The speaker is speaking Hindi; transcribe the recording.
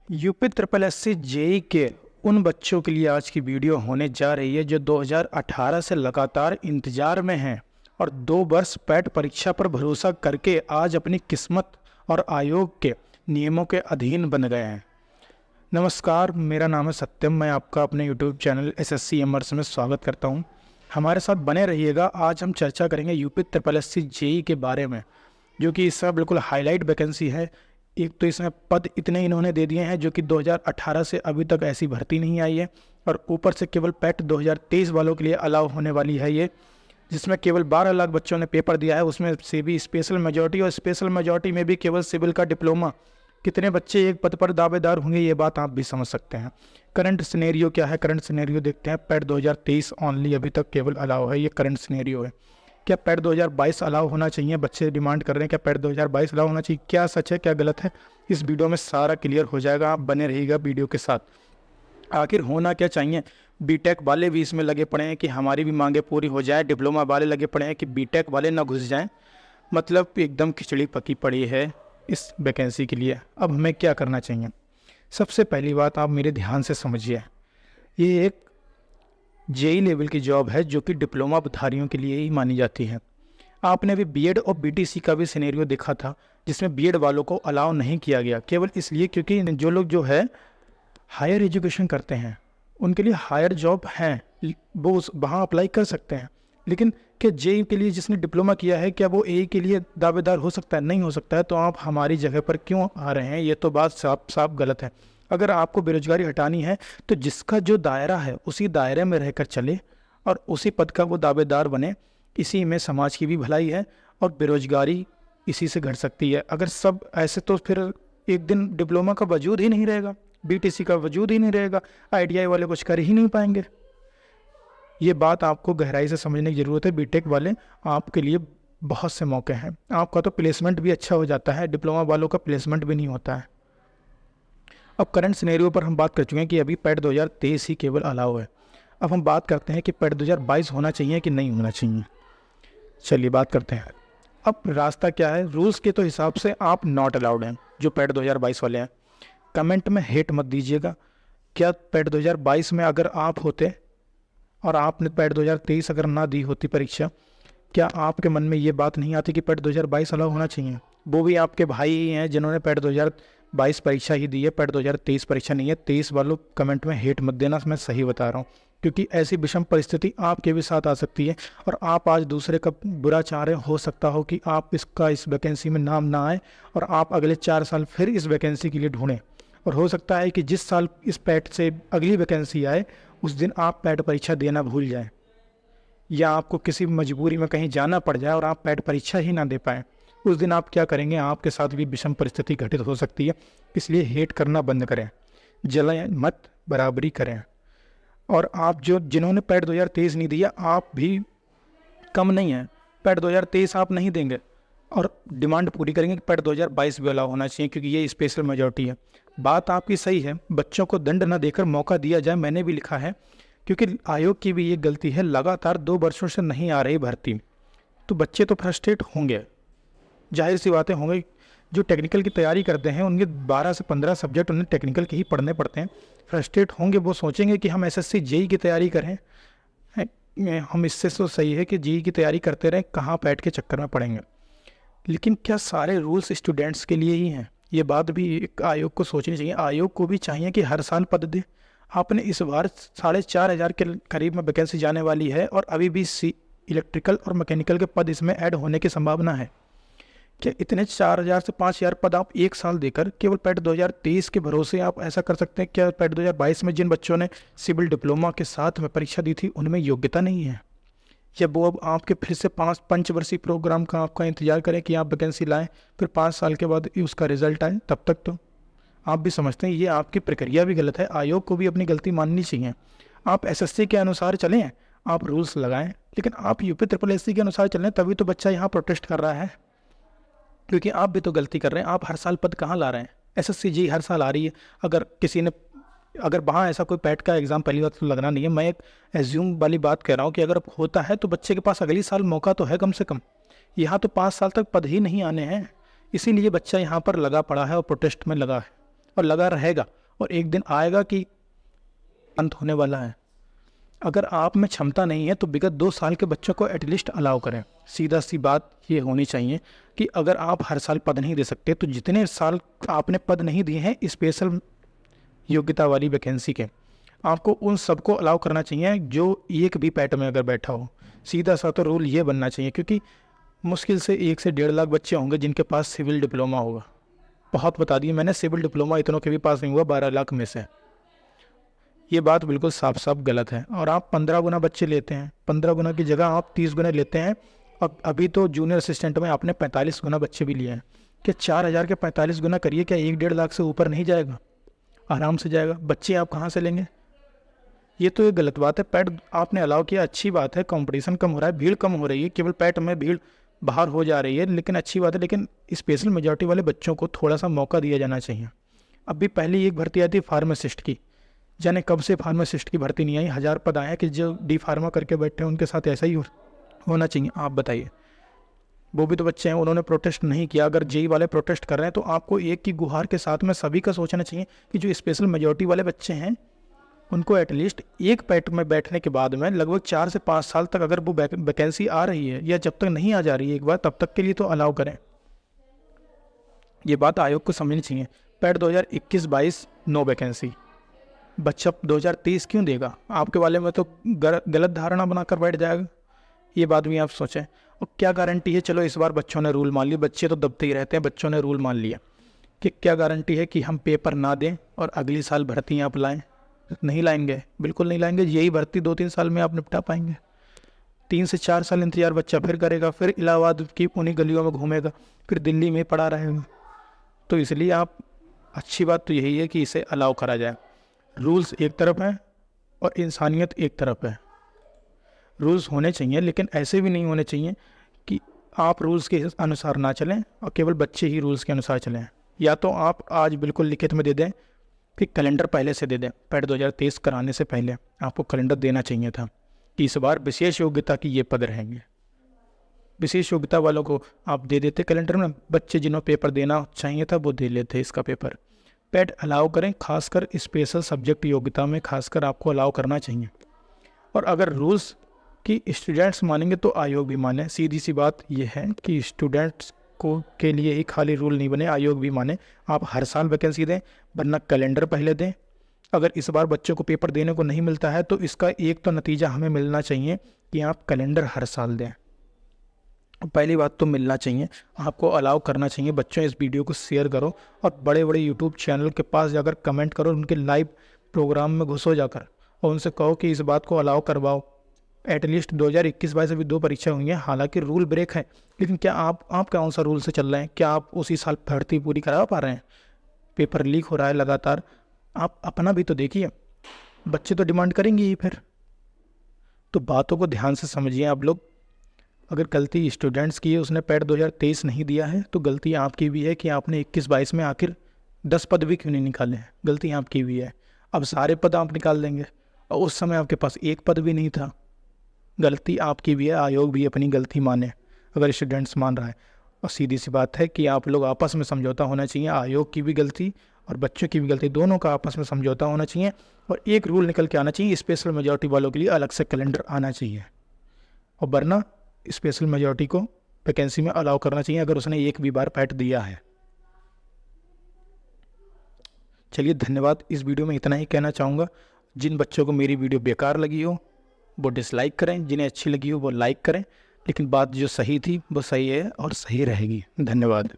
यूपी ट्रिपल एससी जेई के उन बच्चों के लिए आज की वीडियो होने जा रही है जो 2018 से लगातार इंतजार में हैं और 2 वर्ष पैट परीक्षा पर भरोसा करके आज अपनी किस्मत और आयोग के नियमों के अधीन बन गए हैं। नमस्कार, मेरा नाम है सत्यम। मैं आपका अपने यूट्यूब चैनल एसएससी एमर्स में स्वागत करता हूं। हमारे साथ बने रहिएगा। आज हम चर्चा करेंगे यूपी ट्रिपल एससी जेई के बारे में, जो कि इस समय बिल्कुल हाईलाइट वैकेंसी है। एक तो इसमें पद इतने इन्होंने दे दिए हैं जो कि 2018 से अभी तक ऐसी भर्ती नहीं आई है, और ऊपर से केवल पैट 2023 वालों के लिए अलाउ होने वाली है ये, जिसमें केवल 12 लाख बच्चों ने पेपर दिया है। उसमें से भी स्पेशल मेजॉरिटी, और स्पेशल मेजॉरिटी में भी केवल सिविल का डिप्लोमा। कितने बच्चे एक पद पर दावेदार होंगे ये बात आप भी समझ सकते हैं। करंट सिनेरियो क्या है, करंट सिनेरियो देखते हैं। पैट 2023 ऑनली अभी तक केवल अलाउ है, ये करंट सिनेरियो है। क्या पैट 2022 अलाउ होना चाहिए? बच्चे डिमांड कर रहे हैं क्या पैट 2022 अलाउ होना चाहिए? क्या सच है, क्या गलत है, इस वीडियो में सारा क्लियर हो जाएगा। आप बने रहिएगा वीडियो के साथ। आखिर होना क्या चाहिए? बीटेक वाले भी इसमें लगे पड़े हैं कि हमारी भी मांगे पूरी हो जाए, डिप्लोमा वाले लगे पड़े हैं कि बीटेक वाले ना घुस जाएं। मतलब एकदम खिचड़ी पकी पड़ी है इस वैकेंसी के लिए। अब हमें क्या करना चाहिए? सबसे पहली बात आप मेरे ध्यान से समझिए, ये एक जेई लेवल की जॉब है जो कि डिप्लोमा धारियों के लिए ही मानी जाती है। आपने अभी बीएड और बीटीसी का भी सिनेरियो देखा था, जिसमें बीएड वालों को अलाउ नहीं किया गया, केवल इसलिए क्योंकि जो लोग जो है हायर एजुकेशन करते हैं उनके लिए हायर जॉब हैं, वो वहाँ अप्लाई कर सकते हैं। लेकिन क्या जेई के लिए जिसने डिप्लोमा किया है, क्या वो ए के लिए दावेदार हो सकता है? नहीं हो सकता है। तो आप हमारी जगह पर क्यों आ रहे हैं? ये तो बात साफ साफ गलत है। अगर आपको बेरोजगारी हटानी है तो जिसका जो दायरा है उसी दायरे में रहकर चले और उसी पद का वो दावेदार बने। इसी में समाज की भी भलाई है और बेरोजगारी इसी से घट सकती है। अगर सब ऐसे, तो फिर एक दिन डिप्लोमा का वजूद ही नहीं रहेगा, बीटीसी का वजूद ही नहीं रहेगा, आईटीआई वाले कुछ कर ही नहीं पाएंगे। ये बात आपको गहराई से समझने की ज़रूरत है। बीटेक वाले, आपके लिए बहुत से मौके हैं। आपका तो प्लेसमेंट भी अच्छा हो जाता है, डिप्लोमा वालों का प्लेसमेंट भी नहीं होता है। अब करंट सिनेरियो पर हम बात कर चुके हैं कि अभी पैट 2023 ही केवल अलाउ है। अब हम बात करते हैं कि पैट 2022 होना चाहिए कि नहीं होना चाहिए। चलिए बात करते हैं। अब रास्ता क्या है? रूल्स के तो हिसाब से आप नॉट अलाउड हैं, जो पैट 2022 वाले हैं। कमेंट में हेट मत दीजिएगा। क्या पैट 2022 में अगर आप होते और आपने पैट 2023 अगर ना दी होती परीक्षा, क्या आपके मन में ये बात नहीं आती कि पैट 2022 अलाउ होना चाहिए? वो भी आपके भाई ही हैं जिन्होंने पैट 2022 परीक्षा ही दी है, पैट 2023 परीक्षा नहीं है। 23 वालों कमेंट में हेट मत देना, मैं सही बता रहा हूँ, क्योंकि ऐसी विषम परिस्थिति आपके भी साथ आ सकती है। और आप आज दूसरे का बुरा चाह रहे हो सकता हो कि आप इस वैकेंसी में नाम ना आए और आप अगले 4 साल फिर इस वैकेंसी के लिए ढूंढें। और हो सकता है कि जिस साल इस पैट से अगली वैकेंसी आए उस दिन आप पैट परीक्षा देना भूल जाएं, या आपको किसी मजबूरी में कहीं जाना पड़ जाए और आप पैट परीक्षा ही ना दे पाएँ। उस दिन आप क्या करेंगे? आपके साथ भी विषम परिस्थिति घटित हो सकती है। इसलिए हेट करना बंद करें, जलाएं मत, बराबरी करें। और आप जिन्होंने पैट 2023 नहीं दिया, आप भी कम नहीं है। पैट 2023 आप नहीं देंगे और डिमांड पूरी करेंगे कि पैट 2022 भी अलाउ होना चाहिए, क्योंकि ये स्पेशल मेजॉरिटी है। बात आपकी सही है, बच्चों को दंड न देकर मौका दिया जाए, मैंने भी लिखा है, क्योंकि आयोग की भी ये गलती है। लगातार 2 वर्षों से नहीं आ रही भर्ती, तो बच्चे तो फ्रस्ट्रेट होंगे, जाहिर सी बातें होंगी। जो टेक्निकल की तैयारी करते हैं उनके 12 से 15 सब्जेक्ट उन्हें टेक्निकल के ही पढ़ने पड़ते हैं। फ्रस्ट्रेट होंगे, वो सोचेंगे कि हम एसएससी जेई की तैयारी करें, हम इससे तो सही है कि जेई की तैयारी करते रहें, कहाँ पैट के चक्कर में पड़ेंगे। लेकिन क्या सारे रूल्स स्टूडेंट्स के लिए ही हैं? ये बात भी एक आयोग को सोचनी चाहिए। आयोग को भी चाहिए कि हर साल पद दे। आपने इस बार 4,500 के करीब में वैकेंसी जाने वाली है और अभी भी इलेक्ट्रिकल और मैकेनिकल के पद इसमें ऐड होने की संभावना है। क्या इतने 4,000 से 5,000 पद आप एक साल देकर केवल पैट 2023 के भरोसे आप ऐसा कर सकते हैं? क्या पैट 2022 में जिन बच्चों ने सिविल डिप्लोमा के साथ में परीक्षा दी थी उनमें योग्यता नहीं है? या वो अब आपके फिर से 5 पंचवर्षीय प्रोग्राम का आपका इंतजार करें कि आप वैकेंसी लाएं, फिर 5 साल के बाद उसका रिजल्ट आए? तब तक तो आप भी समझते हैं ये आपकी प्रक्रिया भी गलत है। आयोग को भी अपनी गलती माननी चाहिए। आप एसएससी के अनुसार चलें, आप रूल्स लगाएं, लेकिन आप यूपी ट्रिपल एससी के अनुसार चलें, तभी तो बच्चा यहाँ प्रोटेस्ट कर रहा है। क्योंकि आप भी तो गलती कर रहे हैं। आप हर साल पद कहाँ ला रहे हैं? एसएससी जी हर साल आ रही है। अगर वहाँ ऐसा कोई पैट का एग्ज़ाम पहली बार तो लगना नहीं है। मैं एक एज्यूम वाली बात कह रहा हूँ कि अगर होता है तो बच्चे के पास अगली साल मौका तो है कम से कम। यहाँ तो 5 साल तक पद ही नहीं आने हैं, इसीलिए बच्चा यहाँ पर लगा पड़ा है और प्रोटेस्ट में लगा है। और लगा रहेगा, और एक दिन आएगा कि अंत होने वाला है। अगर आप में क्षमता नहीं है तो विगत 2 साल के बच्चों को एटलीस्ट अलाउ करें। सीधा सी बात ये होनी चाहिए कि अगर आप हर साल पद नहीं दे सकते तो जितने साल आपने पद नहीं दिए हैं स्पेशल योग्यता वाली वैकेंसी के, आपको उन सबको अलाउ करना चाहिए जो एक भी पैट में अगर बैठा हो। सीधा सा तो रूल ये बनना चाहिए, क्योंकि मुश्किल से 1 से 1.5 लाख बच्चे होंगे जिनके पास सिविल डिप्लोमा होगा। बहुत बता दिए मैंने, सिविल डिप्लोमा इतनों के भी पास नहीं हुआ 12 लाख में से। ये बात बिल्कुल साफ साफ गलत है। और आप 15 गुना बच्चे लेते हैं, 15 गुना की जगह आप 30 गुना लेते हैं। और अभी तो जूनियर असिस्टेंट में आपने 45 गुना बच्चे भी लिए हैं। क्या 4000 के 45 गुना करिए, क्या 1-1.5 लाख से ऊपर नहीं जाएगा? आराम से जाएगा। बच्चे आप कहाँ से लेंगे? ये तो एक गलत बात है। पैट आपने अलाउ किया, अच्छी बात है, कंपटीशन कम हो रहा है, भीड़ कम हो रही है, केवल पैट में भीड़ बाहर हो जा रही है, लेकिन अच्छी बात है। लेकिन स्पेशल मेजॉरिटी वाले बच्चों को थोड़ा सा मौका दिया जाना चाहिए। अभी पहली एक भर्ती आई थी फार्मासिस्ट की, जाने कब से फार्मासिस्ट की भर्ती नहीं आई, 1000 पद आए हैं कि जो डी फार्मा करके बैठे हैं उनके साथ ऐसा ही होना चाहिए। आप बताइए, वो भी तो बच्चे हैं, उन्होंने प्रोटेस्ट नहीं किया। अगर जेई वाले प्रोटेस्ट कर रहे हैं तो आपको एक की गुहार के साथ में सभी का सोचना चाहिए कि जो स्पेशल मेजॉरिटी वाले बच्चे हैं उनको एटलीस्ट एक पैट में बैठने के बाद में लगभग 4 से 5 साल तक अगर वो वैकेंसी आ रही है या जब तक नहीं आ जा रही है एक बार, तब तक के लिए तो अलाउ करें। ये बात आयोग को समझनी चाहिए। पैट 2021-22 नो वैकेंसी, बच्चा 2023 क्यों देगा? आपके वाले में तो गलत धारणा बनाकर बैठ जाएगा। ये बात भी आप सोचें। और क्या गारंटी है, चलो इस बार बच्चों ने रूल मान लिया, बच्चे तो दबते ही रहते हैं, बच्चों ने रूल मान लिया, कि क्या गारंटी है कि हम पेपर ना दें और अगली साल भर्ती आप लाएं? नहीं लाएंगे, बिल्कुल नहीं लाएंगे। यही भर्ती 2-3 साल में आप निपटा पाएंगे? 3 से 4 साल इंतजार बच्चा फिर करेगा, फिर इलाहाबाद की उन्हीं गलियों में घूमेगा, फिर दिल्ली में पड़ा रहेगा। तो इसलिए आप, अच्छी बात तो यही है कि इसे अलाउ करा जाए। रूल्स एक तरफ हैं और इंसानियत एक तरफ है। रूल्स होने चाहिए, लेकिन ऐसे भी नहीं होने चाहिए कि आप रूल्स के अनुसार ना चलें और केवल बच्चे ही रूल्स के अनुसार चलें। या तो आप आज बिल्कुल लिखित में दे दें, फिर कैलेंडर पहले से दे दें। पैट 2023 कराने से पहले आपको कैलेंडर देना चाहिए था कि इस बार विशेष योग्यता की ये पद रहेंगे। विशेष योग्यता वालों को आप दे देते कैलेंडर में, बच्चे जिन्हों पेपर देना चाहिए था वो दे लेते इसका पेपर। पैट अलाउ करें, खासकर स्पेशल सब्जेक्ट योग्यता में खासकर आपको अलाउ करना चाहिए। और अगर रूल्स की स्टूडेंट्स मानेंगे तो आयोग भी माने। सीधी सी बात यह है कि स्टूडेंट्स को के लिए ही खाली रूल नहीं बने, आयोग भी माने। आप हर साल वैकेंसी दें, वरना कैलेंडर पहले दें। अगर इस बार बच्चों को पेपर देने को नहीं मिलता है तो इसका एक तो नतीजा हमें मिलना चाहिए कि आप कैलेंडर हर साल दें। पहली बात तो मिलना चाहिए, आपको अलाउ करना चाहिए। बच्चों, इस वीडियो को शेयर करो और बड़े बड़े यूट्यूब चैनल के पास जाकर कमेंट करो, उनके लाइव प्रोग्राम में घुसो जाकर और उनसे कहो कि इस बात को अलाउ करवाओ। एटलीस्ट 2021-22 अभी 2 परीक्षा हुई हैं, हालांकि रूल ब्रेक है, लेकिन क्या आप कौन सा रूल से चल रहे हैं? क्या आप उसी साल भर्ती पूरी करा पा रहे हैं? पेपर लीक हो रहा है लगातार। आप अपना भी तो देखिए, बच्चे तो डिमांड करेंगे ही फिर। तो बातों को ध्यान से समझिए आप लोग। अगर गलती स्टूडेंट्स की है, उसने पैट 2023 नहीं दिया है, तो गलती आपकी भी है कि आपने 21-22 में आखिर 10 पद भी क्यों नहीं निकाले हैं। गलती आपकी भी है। अब सारे पद आप निकाल देंगे और उस समय आपके पास एक पद भी नहीं था। गलती आपकी भी है, आयोग भी अपनी गलती माने अगर स्टूडेंट्स मान रहा है। और सीधी सी बात है कि आप लोग आपस में समझौता होना चाहिए। आयोग की भी गलती और बच्चों की भी गलती, दोनों का आपस में समझौता होना चाहिए और एक रूल निकल के आना चाहिए। स्पेशल मेजॉरिटी वालों के लिए अलग से कैलेंडर आना चाहिए और वरना स्पेशल मेजॉरिटी को वैकेंसी में अलाउ करना चाहिए अगर उसने एक भी बार पैट दिया है। चलिए, धन्यवाद। इस वीडियो में इतना ही कहना चाहूँगा। जिन बच्चों को मेरी वीडियो बेकार लगी हो वो डिसलाइक करें, जिन्हें अच्छी लगी हो वो लाइक करें, लेकिन बात जो सही थी वो सही है और सही रहेगी। धन्यवाद।